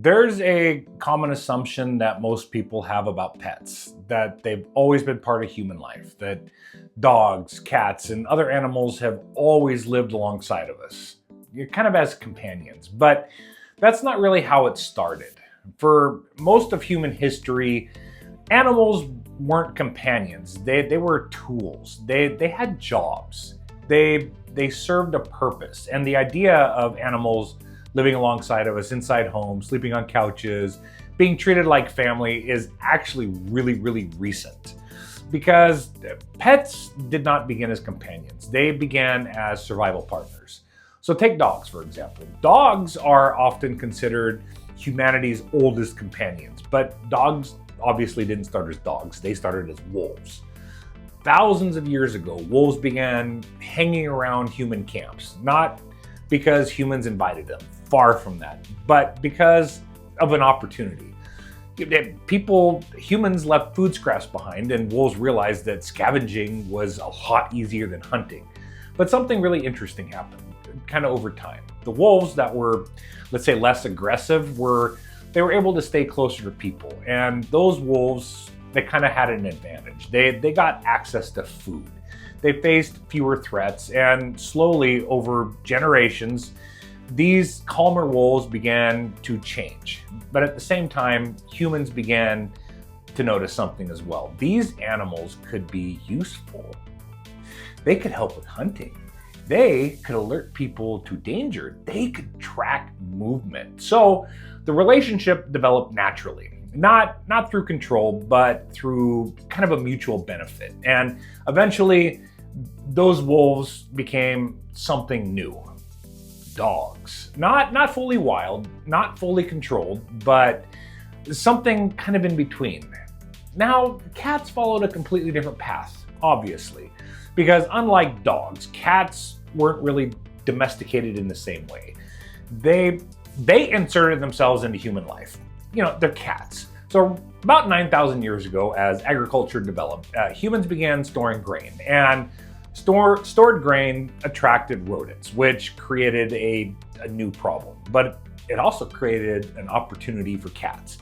There's a common assumption that most people have about pets, that they've always been part of human life, that dogs, cats, and other animals have always lived alongside of us, kind of as companions. But that's not really how it started. For most of human history, animals weren't companions. They were tools. They had jobs. They served a purpose. And the idea of animals living alongside of us inside homes, sleeping on couches, being treated like family is actually really recent. Because pets did not begin as companions. They began as survival partners. So take dogs, for example. Dogs are often considered humanity's oldest companions, but dogs obviously didn't start as dogs. They started as wolves. Thousands of years ago, wolves began hanging around human camps, not because humans invited them, far from that, but because of an opportunity. Humans left food scraps behind, and wolves realized that scavenging was a lot easier than hunting. But something really interesting happened, kind of over time. The wolves that were, let's say, less aggressive they were able to stay closer to people, and those wolves, they kind of had an advantage. They got access to food. They faced fewer threats, and slowly over generations, these calmer wolves began to change. But at the same time, humans began to notice something as well. These animals could be useful. They could help with hunting. They could alert people to danger. They could track movement. So the relationship developed naturally. Not through control, but through kind of a mutual benefit. And eventually, those wolves became something new. Dogs. Not fully wild, not fully controlled, but something kind of in between. Now, cats followed a completely different path, obviously, because unlike dogs, cats weren't really domesticated in the same way. They inserted themselves into human life. They're cats. So about 9,000 years ago, as agriculture developed, humans began storing grain, and stored grain attracted rodents, which created a new problem. But it also created an opportunity for cats.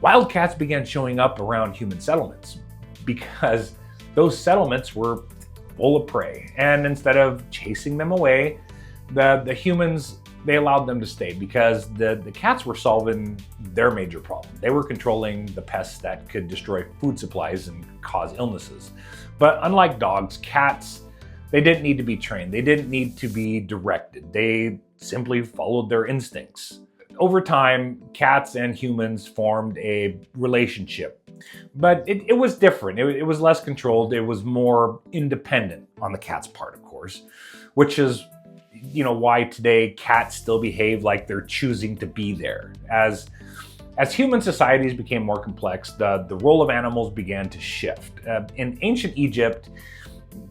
Wild cats began showing up around human settlements because those settlements were full of prey. And instead of chasing them away, the humans, they allowed them to stay because the cats were solving their major problem. They were controlling the pests that could destroy food supplies and cause illnesses. But unlike dogs, cats, they didn't need to be trained. They didn't need to be directed. They simply followed their instincts. Over time, cats and humans formed a relationship. But it was different. It was less controlled. It was more independent on the cat's part, of course, which is why today cats still behave like they're choosing to be there. As human societies became more complex, the role of animals began to shift. In ancient Egypt,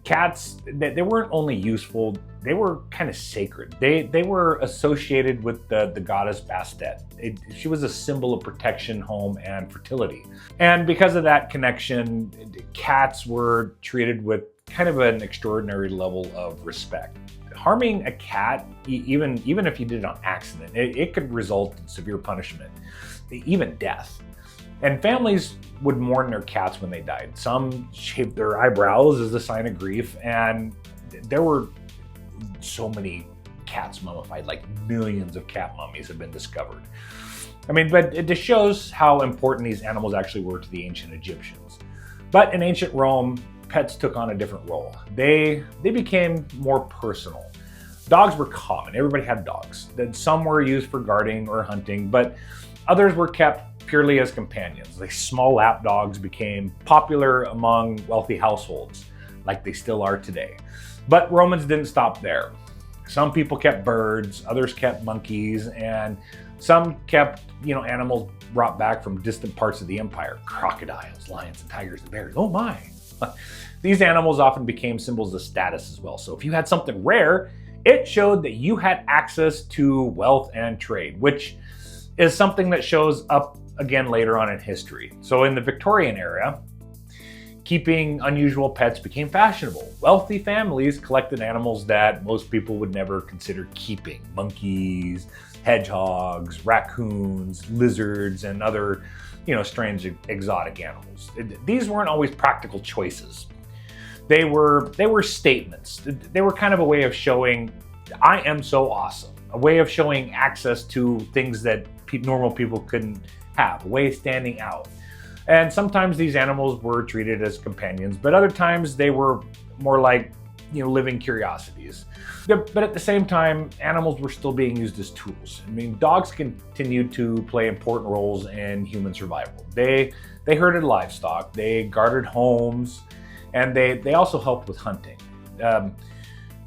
cats, they weren't only useful, they were kind of sacred. They were associated with the goddess Bastet. She was a symbol of protection, home, and fertility. And because of that connection, cats were treated with kind of an extraordinary level of respect. Harming a cat, even if you did it on accident, it could result in severe punishment, even death. And families would mourn their cats when they died. Some shaved their eyebrows as a sign of grief, and there were so many cats mummified, like millions of cat mummies have been discovered. But it just shows how important these animals actually were to the ancient Egyptians. But in ancient Rome, pets took on a different role. They became more personal. Dogs were common. Everybody had dogs. Some were used for guarding or hunting, but others were kept purely as companions. Like small lap dogs became popular among wealthy households, like they still are today. But Romans didn't stop there. Some people kept birds, others kept monkeys, and some kept, animals brought back from distant parts of the empire. Crocodiles, lions, and tigers and bears. Oh my! These animals often became symbols of status as well. So if you had something rare, it showed that you had access to wealth and trade, which is something that shows up again later on in history. So in the Victorian era, keeping unusual pets became fashionable. Wealthy families collected animals that most people would never consider keeping. Monkeys, hedgehogs, raccoons, lizards, and other, strange exotic animals. These weren't always practical choices. They were statements. They were kind of a way of showing, I am so awesome. A way of showing access to things that normal people couldn't have. A way of standing out. And sometimes these animals were treated as companions, but other times they were more like, living curiosities. But at the same time, animals were still being used as tools. I mean, dogs continued to play important roles in human survival. They herded livestock, they guarded homes, and they also helped with hunting.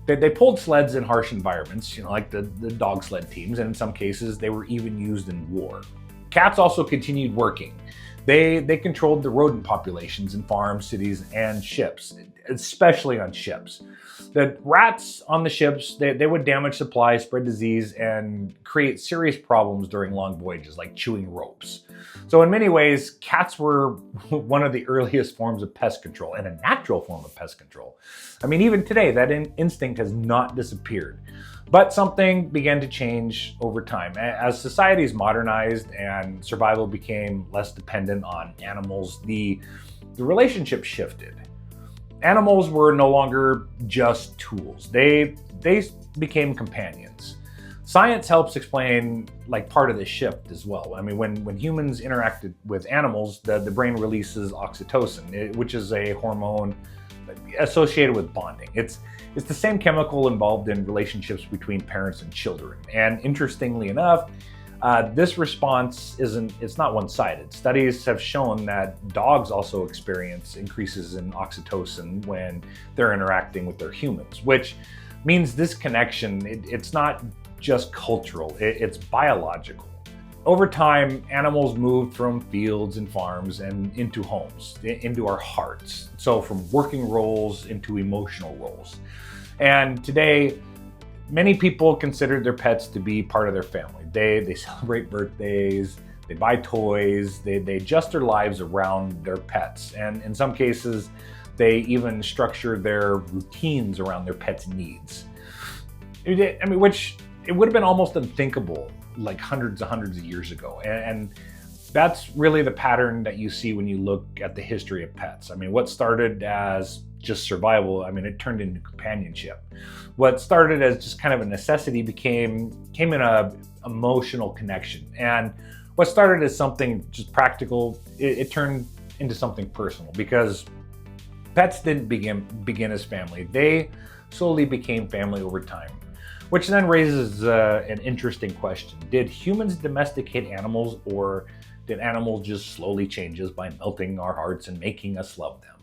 They pulled sleds in harsh environments, like the dog sled teams, and in some cases they were even used in war. Cats also continued working. They controlled the rodent populations in farms, cities, and ships, especially on ships. The rats on the ships, they would damage supplies, spread disease, and create serious problems during long voyages, like chewing ropes. So in many ways, cats were one of the earliest forms of pest control, and a natural form of pest control. I mean, even today, that instinct has not disappeared. But something began to change over time. As societies modernized and survival became less dependent on animals, the relationship shifted. Animals were no longer just tools. They became companions. Science helps explain part of this shift as well. I mean, when humans interacted with animals, the brain releases oxytocin, which is a hormone associated with bonding. It's the same chemical involved in relationships between parents and children. And interestingly enough, this response it's not one-sided. Studies have shown that dogs also experience increases in oxytocin when they're interacting with their humans, which means this connection, it's not just cultural, it's biological. Over time, animals moved from fields and farms and into homes, into our hearts. So from working roles into emotional roles. And today, many people consider their pets to be part of their family. They celebrate birthdays, they buy toys, they adjust their lives around their pets. And in some cases, they even structure their routines around their pets' needs. I mean, which it would have been almost unthinkable hundreds of years ago. And that's really the pattern that you see when you look at the history of pets. I mean, what started as just survival, it turned into companionship. What started as just kind of a necessity came in a emotional connection. And what started as something just practical, it turned into something personal, because pets didn't begin as family. They slowly became family over time. Which then raises an interesting question. Did humans domesticate animals, or did animals just slowly change us by melting our hearts and making us love them?